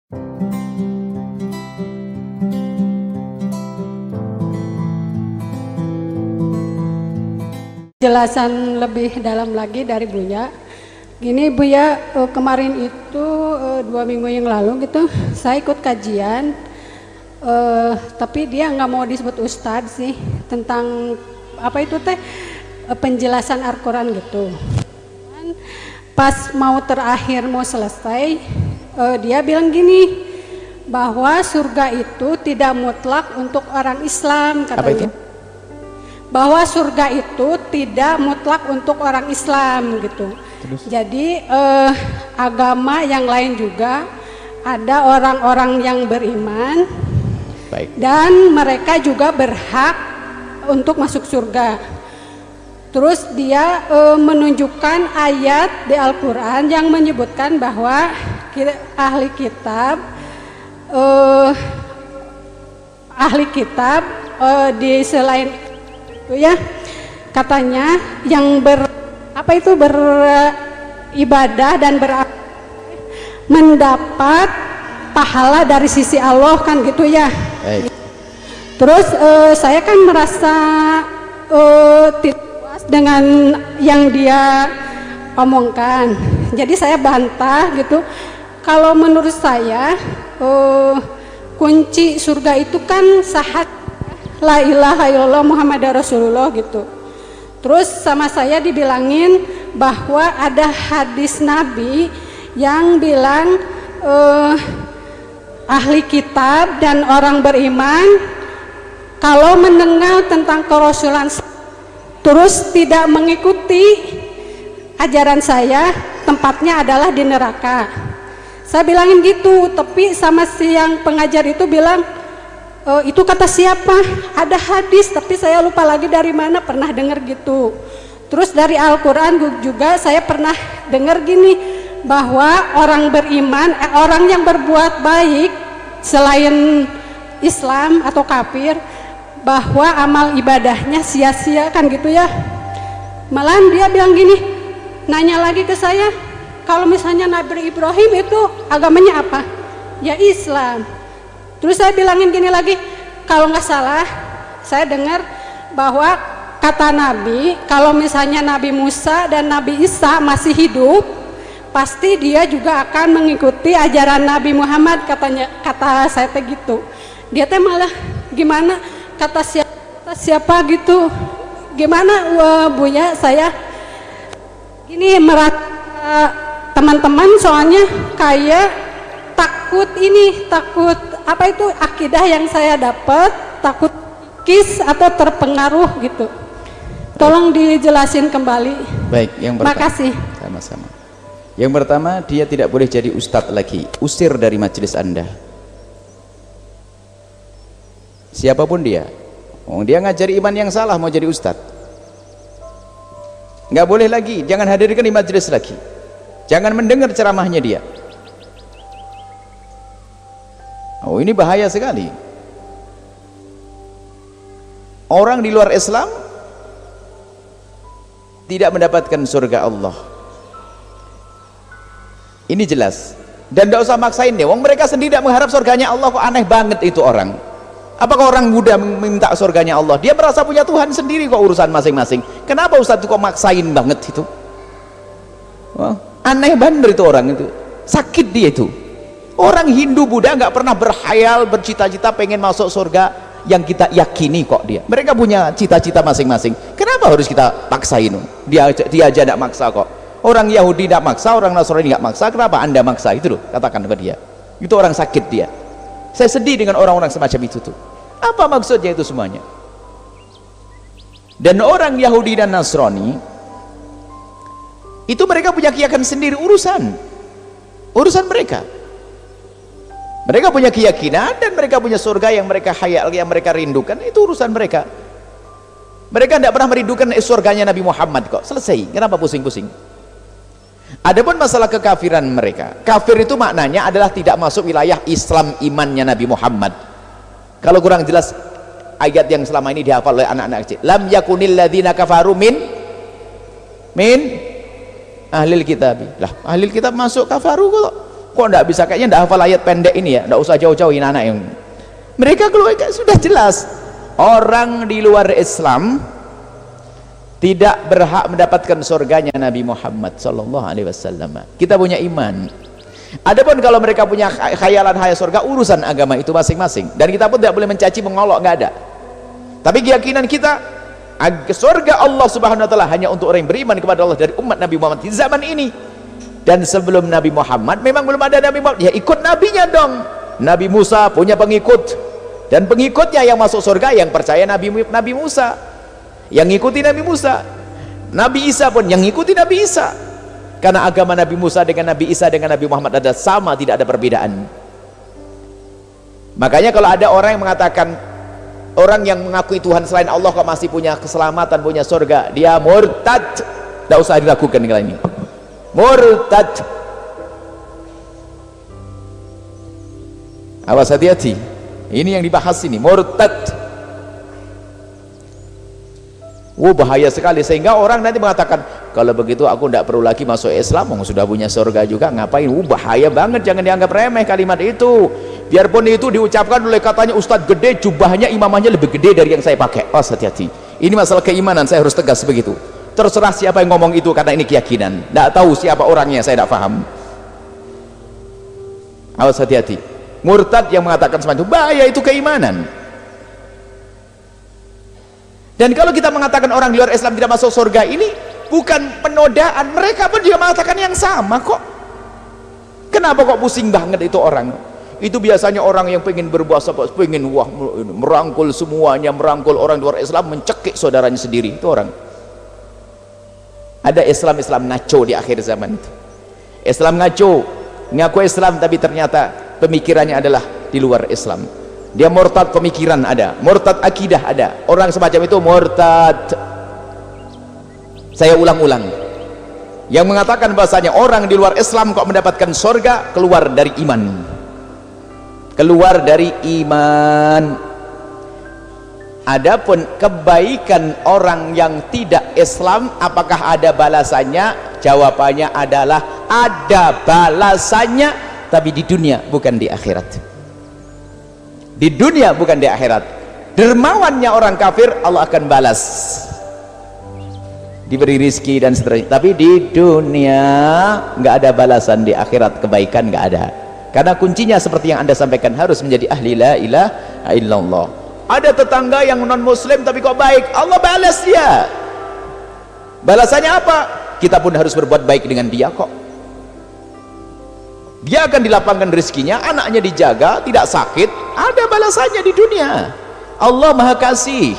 Jelasan lebih dalam lagi dari Buya. Gini Buya, kemarin itu 2 minggu yang lalu gitu, saya ikut kajian, tapi dia nggak mau disebut ustadz sih, tentang apa itu teh penjelasan Al-Quran gitu. Pas mau terakhir mau selesai, dia bilang gini, bahwa surga itu tidak mutlak untuk orang Islam, katanya. Apa itu? Bahwa surga itu tidak mutlak untuk orang Islam gitu. Terus? Jadi agama yang lain juga ada orang-orang yang beriman. Baik. Dan mereka juga berhak untuk masuk surga. Terus dia menunjukkan ayat di Al-Quran yang menyebutkan bahwa ahli kitab di selain itu ya, katanya yang beribadah dan mendapat pahala dari sisi Allah kan gitu ya. Baik. Terus saya kan merasa tidak puas dengan yang dia omongkan, jadi saya bantah gitu. Kalau menurut saya kunci surga itu kan syahadat la ilaha illallah Muhammadar Rasulullah gitu. Terus sama saya dibilangin bahwa ada hadis Nabi yang bilang ahli kitab dan orang beriman kalau mendengar tentang kerasulan terus tidak mengikuti ajaran saya, tempatnya adalah di neraka. Saya bilangin gitu, tapi sama si yang pengajar itu bilang, itu kata siapa? Ada hadis, tapi saya lupa lagi dari mana, pernah dengar gitu. Terus dari Al-Quran juga saya pernah dengar gini, bahwa orang beriman, orang yang berbuat baik selain Islam atau kafir, bahwa amal ibadahnya sia-sia kan gitu ya. Malahan dia bilang gini, nanya lagi ke saya, kalau misalnya Nabi Ibrahim itu agamanya apa? Ya Islam. Terus saya bilangin gini lagi, kalau nggak salah saya dengar bahwa kata Nabi, kalau misalnya Nabi Musa dan Nabi Isa masih hidup, pasti dia juga akan mengikuti ajaran Nabi Muhammad, kata saya teh gitu. Dia teh malah gimana, kata siapa gitu, gimana Buya, saya gini merasa teman-teman soalnya kayak takut apa itu akidah yang saya dapat, takut kis atau terpengaruh gitu. Tolong dijelasin kembali. Baik, yang pertama. Makasih. Sama-sama. Yang pertama, dia tidak boleh jadi ustadz lagi, usir dari majelis Anda. Siapapun dia, dia ngajari iman yang salah mau jadi ustadz, nggak boleh lagi, jangan hadirkan di majelis lagi, jangan mendengar ceramahnya dia. Oh, ini bahaya sekali. Orang di luar Islam tidak mendapatkan surga Allah. Ini jelas. Dan tidak usah maksain deh. Wong mereka sendiri tidak mengharap surganya Allah, kok aneh banget itu orang. Apakah orang muda meminta surganya Allah? Dia merasa punya Tuhan sendiri kok, urusan masing-masing. Kenapa Ustaz itu kok maksain banget itu? Wah, aneh bener itu orang itu. Sakit dia itu. Orang Hindu Buddha nggak pernah berhayal, bercita-cita pengen masuk surga yang kita yakini kok dia. Mereka punya cita-cita masing-masing. Kenapa harus kita paksain? Dia aja tidak maksa kok. Orang Yahudi tidak maksa, orang Nasrani nggak maksa. Kenapa Anda maksa? Itu loh, katakan kepada dia. Itu orang sakit dia. Saya sedih dengan orang-orang semacam itu tuh. Apa maksudnya itu semuanya? Dan orang Yahudi dan Nasrani itu mereka punya keyakinan sendiri, urusan mereka. Mereka punya keyakinan dan mereka punya surga yang mereka hayal, yang mereka rindukan, itu urusan mereka. Mereka tidak pernah merindukan surganya Nabi Muhammad kok. Selesai, kenapa pusing-pusing? Adapun masalah kekafiran mereka, kafir itu maknanya adalah tidak masuk wilayah Islam imannya Nabi Muhammad. Kalau kurang jelas ayat yang selama ini dihafal oleh anak-anak kecil, lam yakunil ladzina kafaru min ahlil kitab. Lah, ahlil kitab masuk kafaru kok. kok enggak bisa, kayaknya enggak hafal ayat pendek ini ya, enggak usah jauh-jauhin anak yang mereka keluar. Sudah jelas orang di luar Islam tidak berhak mendapatkan surganya Nabi Muhammad sallallahu alaihi wasallam. Kita punya iman. Adapun kalau mereka punya khayalan hayal surga, urusan agama itu masing-masing, dan kita pun tidak boleh mencaci mengolok, nggak ada. Tapi keyakinan kita surga Allah Subhanahu wa taala hanya untuk orang yang beriman kepada Allah dari umat Nabi Muhammad di zaman ini. Dan sebelum Nabi Muhammad memang belum ada Nabi Muhammad, ya ikut nabinya dong. Nabi Musa punya pengikut, dan pengikutnya yang masuk surga yang percaya Nabi Musa, yang ngikuti Nabi Musa. Nabi Isa pun yang ngikuti Nabi Isa, karena agama Nabi Musa dengan Nabi Isa dengan Nabi Muhammad ada sama, tidak ada perbedaan. Makanya kalau ada orang yang mengatakan orang yang mengakui Tuhan selain Allah kok masih punya keselamatan, punya surga, dia murtad. Tidak usah dilakukan dengan ini, murtad. Awas, hati-hati, ini yang dibahas ini, murtad. Bahaya sekali, sehingga orang nanti mengatakan kalau begitu aku tidak perlu lagi masuk Islam, sudah punya surga juga, ngapain. Bahaya banget, jangan dianggap remeh kalimat itu. Biarpun itu diucapkan oleh katanya ustadz gede, jubahnya imamahnya lebih gede dari yang saya pakai. Hati-hati, ini masalah keimanan, saya harus tegas begitu. Terserah siapa yang ngomong itu, karena ini keyakinan, tidak tahu siapa orangnya, saya tidak paham. Awas, hati-hati. Murtad yang mengatakan seperti itu, bahaya, itu keimanan. Dan kalau kita mengatakan orang di luar Islam tidak masuk surga, ini bukan penodaan, mereka pun juga mengatakan yang sama kok. Kenapa kok pusing banget itu orang? Itu biasanya orang yang pengen berbuat, pengen merangkul semuanya, merangkul orang di luar Islam, mencekik saudaranya sendiri. Itu orang. Ada Islam ngaco di akhir zaman itu. Islam ngaco, ngaku Islam tapi ternyata pemikirannya adalah di luar Islam. Dia murtad pemikiran ada, murtad akidah ada. Orang semacam itu murtad. Saya ulang-ulang, yang mengatakan bahasanya orang di luar Islam kok mendapatkan surga, keluar dari iman, keluar dari iman. Adapun kebaikan orang yang tidak Islam, apakah ada balasannya? Jawabannya adalah ada balasannya, tapi di dunia bukan di akhirat. Di dunia bukan di akhirat. Dermawannya orang kafir Allah akan balas, diberi rizki dan seterusnya, tapi di dunia nggak ada balasan. Di akhirat kebaikan nggak ada, karena kuncinya seperti yang Anda sampaikan, harus menjadi ahli la ilaha illallah. Ada tetangga yang non muslim tapi kok baik, Allah balas dia. Balasannya apa? Kita pun harus berbuat baik dengan dia kok. Dia akan dilapangkan rezekinya, anaknya dijaga, tidak sakit, ada balasannya di dunia. Allah maha kasih,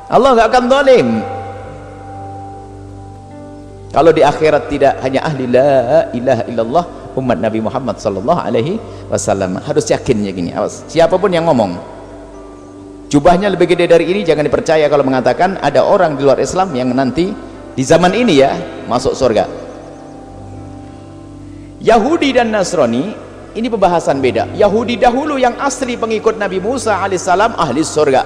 Allah nggak akan zalim. Kalau di akhirat tidak, hanya ahli la ilaha illallah umat Nabi Muhammad sallallahu alaihi wasallam. Harus yakinnya gini, awas, siapapun yang ngomong jubahnya lebih gede dari ini, jangan dipercaya kalau mengatakan ada orang di luar Islam yang nanti di zaman ini ya masuk surga. Yahudi dan Nasrani ini pembahasan beda. Yahudi dahulu yang asli pengikut Nabi Musa alaihissalam ahli surga,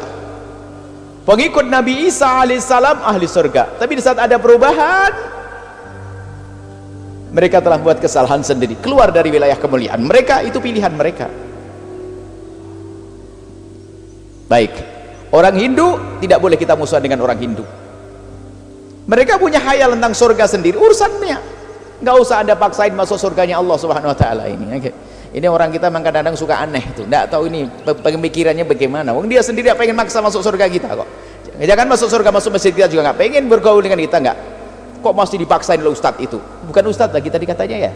pengikut Nabi Isa alaihissalam ahli surga. Tapi di saat ada perubahan, mereka telah buat kesalahan sendiri, keluar dari wilayah kemuliaan mereka. Itu pilihan mereka. Baik, orang Hindu tidak boleh kita musuhan dengan orang Hindu. Mereka punya khayal tentang surga sendiri, urusannya. Nggak usah Anda paksain masuk surganya Allah Subhanahu wa taala ini. Ini orang kita memang kadang-kadang suka aneh itu, nggak tahu ini pemikirannya bagaimana. Wong dia sendiri pengen maksa masuk surga kita kok. Jangan masuk surga, masuk masjid kita juga nggak pengen bergaul dengan kita, nggak. Kok masih dipaksain oleh ustadz itu? Bukan ustadz lagi tadi katanya ya.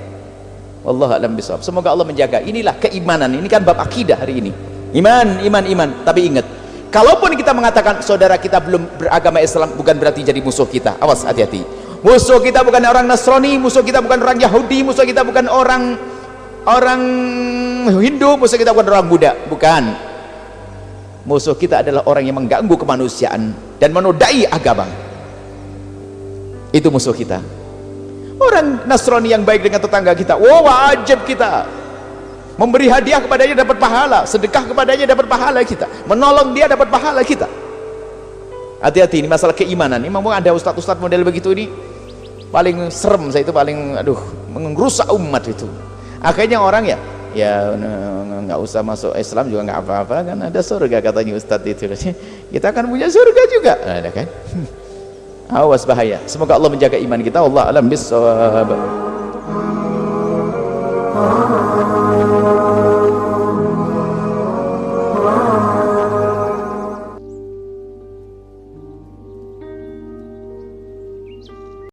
Wallahu a'lam bishawab. Semoga Allah menjaga. Inilah keimanan. Ini kan bab akidah hari ini. Iman. Tapi ingat, kalaupun kita mengatakan saudara kita belum beragama Islam, bukan berarti jadi musuh kita. Awas, hati-hati. Musuh kita bukan orang Nasrani, musuh kita bukan orang Yahudi, musuh kita bukan orang Hindu, musuh kita bukan orang Buddha, bukan. Musuh kita adalah orang yang mengganggu kemanusiaan dan menodai agama. Itu musuh kita. Orang Nasrani yang baik dengan tetangga kita, wajib kita memberi hadiah kepadanya dapat pahala, sedekah kepadanya dapat pahala kita, menolong dia dapat pahala kita. Hati-hati, ini masalah keimanan. Ini memang ada ustadz-ustadz model begitu, ini paling serem saya itu, paling merusak umat itu. Akhirnya orang ya nggak usah masuk Islam juga nggak apa-apa, kan ada surga katanya Ustadz itu. Kita akan punya surga juga, ada kan? Awas, bahaya. Semoga Allah menjaga iman kita. Allah alam bis